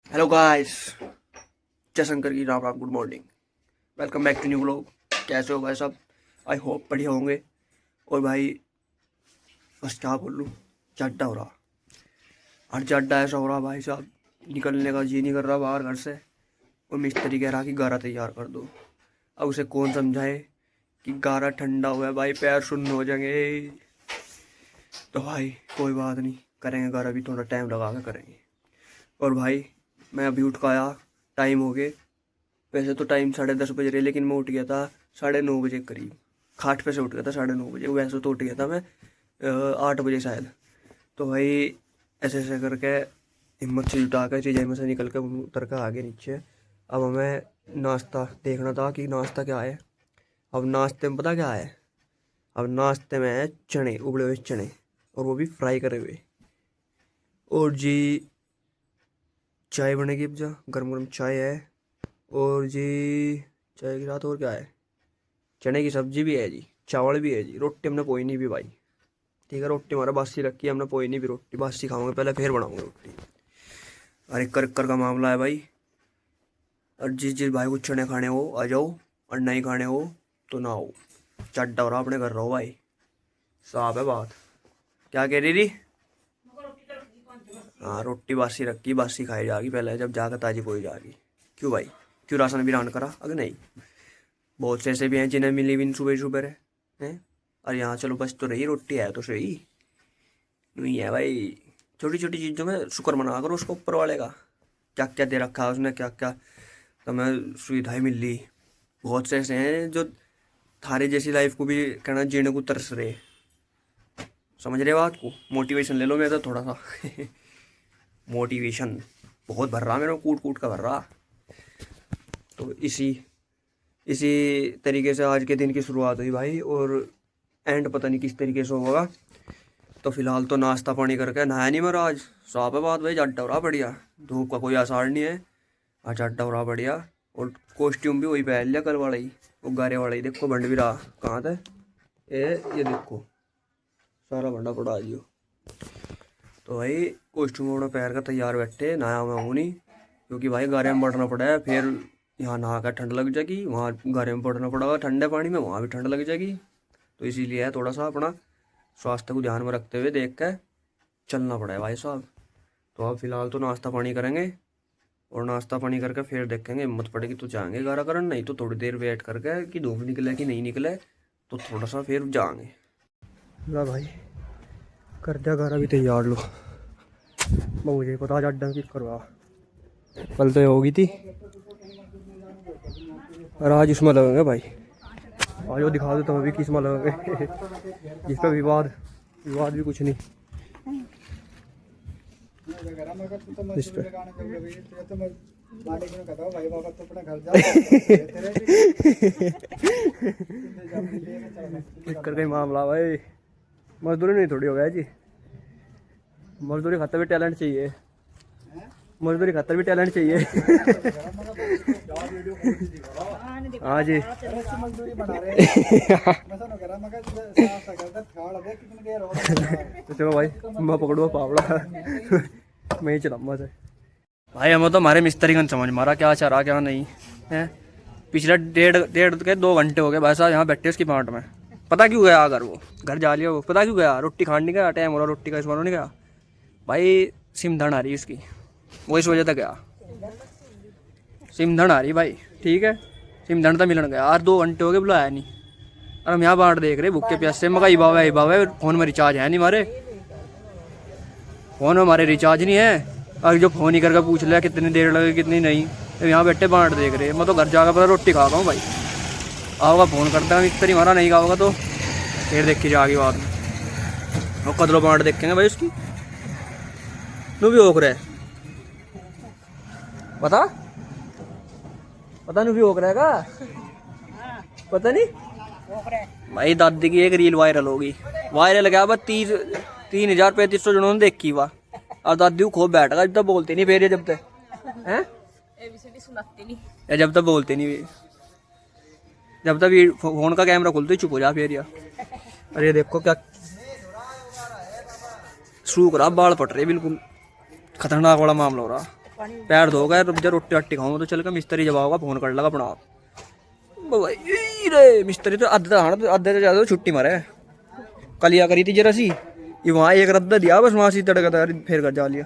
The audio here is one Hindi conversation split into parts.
हेलो गाइस, जयशंकर की राम राम, good morning, welcome back to new vlog. कैसे हो भाई सब? आई होप बढ़िया होंगे। और भाई बस क्या बोल लूँ, चड्डा हो रहा, हर चड्डा ऐसा हो रहा भाई साहब, निकलने का जी नहीं कर रहा बाहर घर से। और मिस्त्री कह रहा कि गारा तैयार कर दो। अब उसे कौन समझाए कि गारा ठंडा हुआ है भाई, पैर सुन्न हो जाएंगे। तो भाई कोई बात नहीं, करेंगे गारा भी, थोड़ा टाइम लगा के करेंगे। और भाई मैं अभी उठ का आया, टाइम हो गए। वैसे तो टाइम 10:30 बज रहे, लेकिन मैं उठ गया था 9:30 के करीब। खाट पे से उठ गया था 9:30 बजे, वैसे तो उठ गया था मैं 8 बजे शायद। तो भाई ऐसे ऐसे करके हिम्मत से जुटा कर चीज़ें में से निकल कर उतर कर आ गए नीचे। अब हमें नाश्ता देखना था कि नाश्ता क्या है। अब नाश्ते में पता क्या है? अब नाश्ते में है चने, उबले हुए चने, और वो भी फ्राई करे हुए। और जी चाय बनेगी, अब जा गर्म गर्म चाय है। और जी चाय के साथ और क्या है? चने की सब्जी भी है जी, चावल भी है जी, रोटी हमने कोई नहीं भी भाई। ठीक है, रोटी हमारा बासी रखी है, हमने कोई नहीं भी रोटी बासी खाऊंगे, पहले फिर बनाऊंगे रोटी। और एक कर का मामला है भाई। और जिस जिस भाई को चने खाने हो आ जाओ, और नहीं खाने हो तो ना हो। चड्डा हो रहा, अपने घर रहो भाई, साफ है बात। क्या कह रही थी? हाँ, रोटी बासी रखी, बासी खाई जाएगी पहले, जब जाकर ताजी पोई जाएगी। क्यों भाई, क्यों राशन बिरान करा? अगर नहीं, बहुत से ऐसे भी हैं जिन्हें मिली भी सुबह सुबह हैं। और यहाँ चलो बस तो रही, रोटी है तो सही नहीं है भाई। छोटी छोटी चीज़ों में शुक्र मना करो उसको, ऊपर वाले का क्या क्या दे रखा है उसने, क्या क्या तुम्हें सुविधाएं मिल रही। बहुत से ऐसे हैं जो थारे जैसी लाइफ को भी कहना जीने को तरस रहे। समझ रहे बात को? मोटिवेशन ले लो मेरा थोड़ा सा मोटिवेशन बहुत भर रहा, मेरा कूट कूट का भर रहा। तो इसी इसी तरीके से आज के दिन की शुरुआत हुई भाई, और एंड पता नहीं किस तरीके से होगा। तो फिलहाल तो नाश्ता पानी करके नहाया नहीं मेरा आज, साफ है बात भाई, जड्डा हो रहा बढ़िया, धूप का कोई आसार नहीं है, आज जड्डा हो रहा बढ़िया। और कॉस्ट्यूम भी वही पहन लिया कल वाला ही, वो गारे वाला ही। देखो बंड भी रहा कहाँ था ये देखो, सारा बंडा पड़ा आज यो। तो भाई कॉस्ट्यूम अपना पैर का तैयार बैठे, नहाया मैं हूँ नहीं, क्योंकि भाई गारे में बढ़ना पड़ा है। फिर यहाँ नहा कर ठंड लग जाएगी, वहाँ गारे में पड़ना पड़ेगा ठंडे पानी में, वहाँ भी ठंड लग जाएगी। तो इसीलिए है थोड़ा सा अपना स्वास्थ्य को ध्यान में रखते हुए देख कर चलना पड़ा है भाई साहब। तो अब फिलहाल तो नाश्ता पानी करेंगे, और नाश्ता पानी करके फिर देखेंगे, हिम्मत पड़ेगी तो जाएंगे गारा करन, नहीं तो थोड़ी देर वेट करके कि धूप निकले कि नहीं निकले, तो थोड़ा सा फिर जाएंगे। ला भाई कर दिया गारा भी तैयार लो, मुझे पता जड्डा की करवा कल तो होगी थी, और आज इसमें लगेंगे भाई। आज वो दिखा देता हूँ अभी किस में लगेंगे जिस पर विवाद विवाद भी कुछ नहीं इस पे करके मामला भाई, मजदूरी नहीं थोड़ी हो गया जी, मजदूरी खातर भी टैलेंट चाहिए, मजदूरी खातर भी टैलेंट चाहिए हाँ जी तो चलो भाई मैं पकड़ूंगा पावड़ा मैं ही चलाऊंगा से भाई। हमें तो हमारे मिस्त्री का समझ मारा क्या चाह रहा क्या नहीं है। पिछले डेढ़ के 2 घंटे हो गए भाई साहब यहाँ बैठे उसकी पार्ट में। पता क्यों गया अगर वो घर जा लिया, वो पता क्यों गया? रोटी खाने नहीं गया, टाइम हो रहा रोटी का, इस बार नहीं गया भाई, सिमधन आ रही है उसकी, वो इस वजह से गया। सिमधन आ रही भाई, ठीक है, सिमधन तो मिलन गया यार, 2 घंटे हो गए बुलाया नहीं। और हम यहाँ बाट देख रहे भूखे प्यासे, मगा ही बाबा फोन में रिचार्ज है नहीं हमारे, फोन में हमारे रिचार्ज नहीं है। और जो फोन ही करके पूछ लिया कितनी देर लगे कितनी नहीं, तो यहाँ बैठे बाट देख रहे। मैं तो घर जाकर पता रोटी खा रहा हूँ भाई, आओगा फ़ोन करता हूँ मिस्त्री हमारा, नहीं खाओगा तो फिर देखी जाएगी बाद में। वो कदलो बाट देखेंगे भाई उसकी, तू भी ओख रहा है पता पता नहीं भी ओख रहेगा, पता नहीं भाई। दादी की एक रील वायरल होगी, वायरल क्या बस 3,000-3,500 जनों ने देखी हुआ, और दादी को खूब बैठ गया, जब तक बोलते नहीं फिर ये, जब तक हैं जब तक बोलते नहीं, जब तक ये फोन का कैमरा खुलते ही चुप हो जा फिर यार। अरे देखो क्या शुरू करा, बाल पट रहे, बिल्कुल खतरनाक वाला मामला हो रहा। पैर धोगा जब रोटी वट्टी खाऊंगा तो चल के मिस्त्री जब आओगा फोन कर लगा अपना आप भाई रे मिस्त्री तो अद्धे तो ज्यादा छुट्टी मारे कलिया करी थी जरा सी ये वहाँ एक रद्दा दिया बस वहाँ से तड़का था फिर कर जा लिया।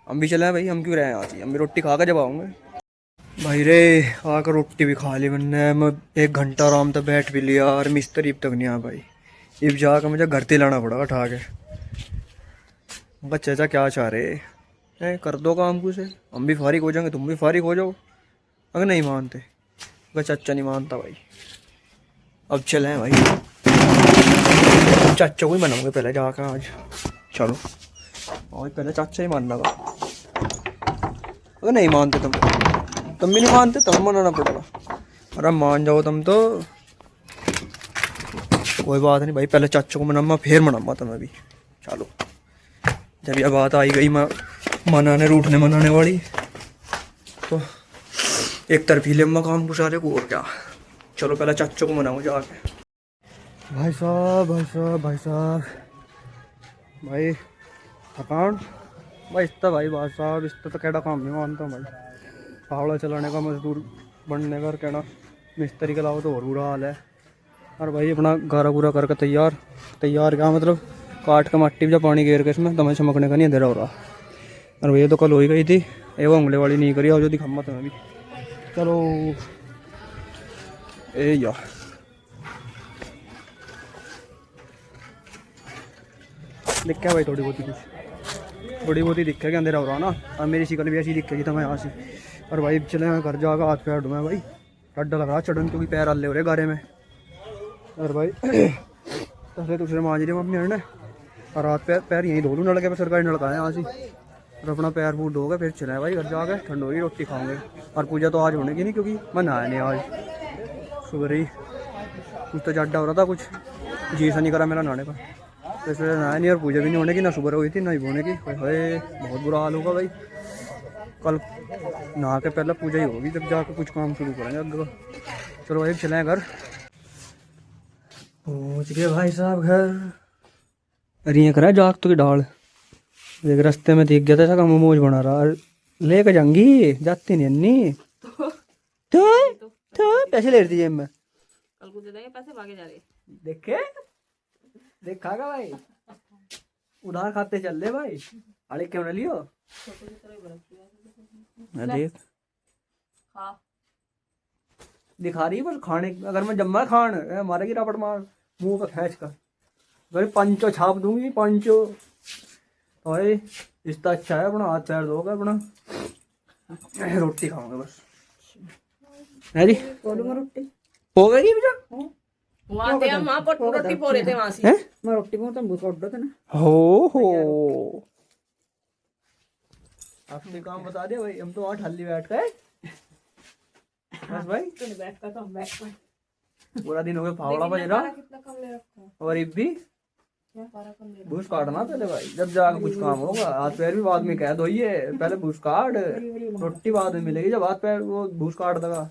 हम भी चले हैं भाई, हम क्यों रहे यहाँ से, हम भी रोटी खा कर जब आऊँगे भाई रे। आकर रोटी भी खा ली मैंने, मैं 1 घंटा आराम तक बैठ भी लिया और मिस्त्री अब तक नहीं आया भाई। अब जाकर मुझे घर से लाना पड़ेगा उठा के। मैं चाचा क्या चाह रहे हैं, कर दो काम कुछ, हम भी फारिग हो जाएंगे तुम भी फारिग हो जाओ। अगर नहीं मानते अगर चाचा नहीं मानता भाई। अब चले हैं भाई, चाचा को ही मनाऊंगे पहले जाकर आज। चलो और पहले चाचा ही मानना का, अगर नहीं मानते तुम भी नहीं मानते तब मनाना पड़ेगा। अरे मान जाओ तुम तो कोई बात नहीं भाई, पहले चाचा को मनाऊंगा फिर मनाऊंगा तुम्हें भी। चलो जब यह बात आई गई मनाने रूठने मनाने वाली तो एक तरफी लेम्मा काम कुछ सारे को और क्या। चलो पहले चाचा को मनाऊँ जाके। भाई साहब भाई साहब भाई साहब भाई थकान भाई इतना भाई भाई साहब इतना तो कैडा काम नहीं मानता भाई। फावड़ा चलाने का मजदूर बनने का कहना मिस्त्री के अलावा तो और बुरा हाल है। और भाई अपना गारा गुरा करके तैयार क्या मतलब काट का मट्टी जब पानी घेर के इसमें तमें चमकने का नहीं अंधेरा हो रहा। और भैया तो कल हो ही गई थी एवं उंगले वाली नहीं करी और जो दिखा तुम्हें भी। चलो ए यार दिखा भाई थोड़ी बहुत ही दिखेगी अंधेरा हो रहा ना। और मेरी शिकल भी ऐसी दिखेगी तो मैं यहाँ से। और भाई चले मैं घर जाकर हाथ पैर धोए भाई, डर लग रहा चढ़न क्योंकि पैर हल्ले हो रहे गारे में। और भाई तसले दूसरे मांझ रही मम्मी ने और हाथ पैर यहीं धो लूँ नलके पे, सरकारी नलका है यहाँ से। और अपना पैर फूट धोगे फिर चले भाई घर जाकर ठंड होगी रोटी खाऊंगे। और पूजा तो आज होने की नहीं क्योंकि मैं नहाया नहीं आज सुबह ही, कुछ तो जाड्डा हो रहा था कुछ जी सा नहीं करा मेरा नहाने का, तो इसलिए नहाया नहीं। और पूजा भी नहीं होने की, ना सुबह हुई थी ना ही होने की। हाय बहुत बुरा हाल होगा भाई, कल नहा के पहले पूजा ही होगी जब जाकर कुछ काम शुरू करेंगे अगर। चलो भाई चलें घर। पहुँच गए भाई साहब घर। अरे ये करा जाग तो की डाल एक रास्ते में दिख गया था ऐसा मोमोज बना रहा, लेकर जाऊंगी जाती नहीं अन्नी तो पैसे ले रही थी जेब में, कल को दे देंगे पैसे भागे जा रहे। देखे देखागा भाई उधार खाते चल रहे भाई। अरे क्यों ना लियो देख दिखा रही है बस खाने। अगर मैं जम्मा खान मारेगी रापट मार मुंह पे खींच कर, अगर पंचो छाप दूंगी पंचो। भाई रिश्ता अच्छा है अपना, हाथ पैर धोगा अपना रोटी खाऊंगे बस है जी। रोटी हो गई बेटा वहाँ थे हम, वहाँ पर रोटी पो रहे थे वहाँ से। मैं रोटी पो तो भूख उठ रहा था ना। हो आपने काम बता दिया भाई, हम तो वहाँ ठल्ली बैठ गए बस भाई। तूने बैठ का तो हम बैठ गए पूरा दिन हो गया फावड़ा बज रहा। कितना कम ले रखा और इब भी भूस काटना पहले भाई, जब जाकर कुछ काम होगा। हाथ पैर भी बाद में कह दो ये पहले भूस काट, रोटी बाद में मिलेगी जब हाथ पैर वो भूस काट देगा।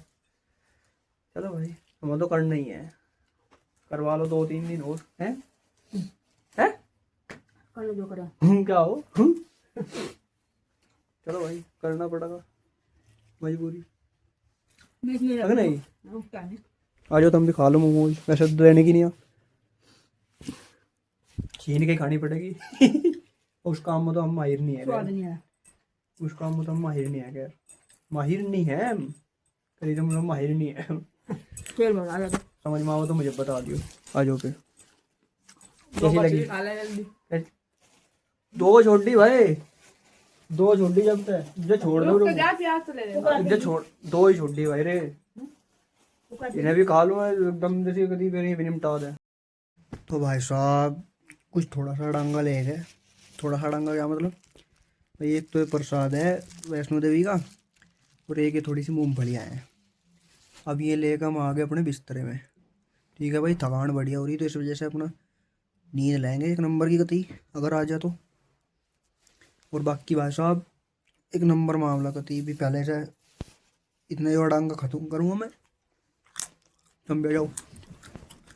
चलो भाई हम तो करना ही है, करवा लो 2-3 दिन और हैं हैं कर लो जो करा क्या हो चलो भाई करना पड़ेगा मजबूरी अगर नहीं। आ जाओ तुम भी खा लो मोमोज, वैसे तो रहने की नहीं है छीन के खानी पड़ेगी उस काम में तो हम माहिर नहीं है, उस काम में तो हम माहिर नहीं है, खैर माहिर नहीं है कहीं तो मतलब माहिर नहीं है। समझ में आओ तो मुझे बता दियो। आ जाओ फिर कैसी लगी? 2 छोड़ दी भाई, 2 छोड़ दी जब तक मुझे छोड़ दो मुझे छोड़ 2 ही छोड़ दी भाई रे, इन्हें भी खा लो एकदम जैसे कभी फिर भी निपटा दे। तो भाई साहब कुछ थोड़ा सा डांगा ले गए, थोड़ा सा डांगा क्या मतलब भाई, एक तो प्रसाद है वैष्णो देवी का और एक ये थोड़ी सी मूंगफलियाँ हैं। अब ये लेकर हम आ गए अपने बिस्तरे में, ठीक है भाई। थकान बढ़िया हो रही तो इस वजह से अपना नींद लेंगे 1 नंबर की कती अगर आ जाए तो। और बाकी भाई साहब 1 नंबर मामला कती भी पहले से इतना जो डांगा ख़त्म करूँगा मैं, तुम बैठ जाओ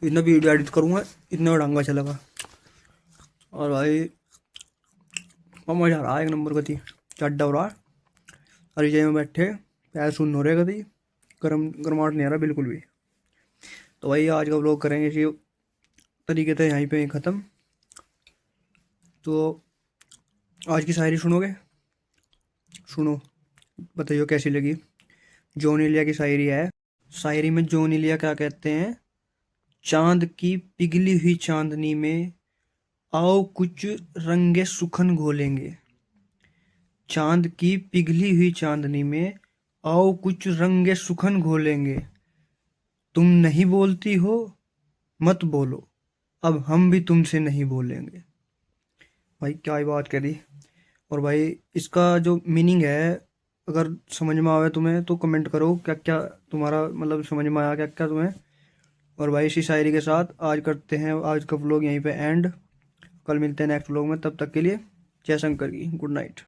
इतना वीडियो एडिट करूँगा इतना डांगा चलेगा। और भाई मज़ा आ रहा है 1 नंबर कती चड्डा हो रहा है। रजाई में बैठे, पैर सुन्न हो रहे, कभी गर्माहट नहीं आ रहा बिल्कुल भी। तो भाई आज का व्लॉग करेंगे इसी तरीके से यहीं पे ही ख़त्म। तो आज की शायरी सुनोगे? सुनो, बताइए कैसी लगी। जॉन एलिया की शायरी है। शायरी में जॉन एलिया क्या कहते हैं? चांद की पिघली हुई चांदनी में आओ कुछ रंगे सुखन घोलेंगे। चांद की पिघली हुई चांदनी में आओ कुछ रंगे सुखन घोलेंगे। तुम नहीं बोलती हो, मत बोलो, अब हम भी तुमसे नहीं बोलेंगे। भाई क्या ही बात करी। और भाई इसका जो मीनिंग है, अगर समझ में आवे तुम्हें तो कमेंट करो, क्या क्या तुम्हारा मतलब समझ में आया, क्या क्या तुम्हें। और भाई इसी शायरी के साथ आज करते हैं आज का व्लॉग यहीं पे एंड। कल मिलते हैं नेक्स्ट व्लॉग में, तब तक के लिए जय शंकर की गुड नाइट।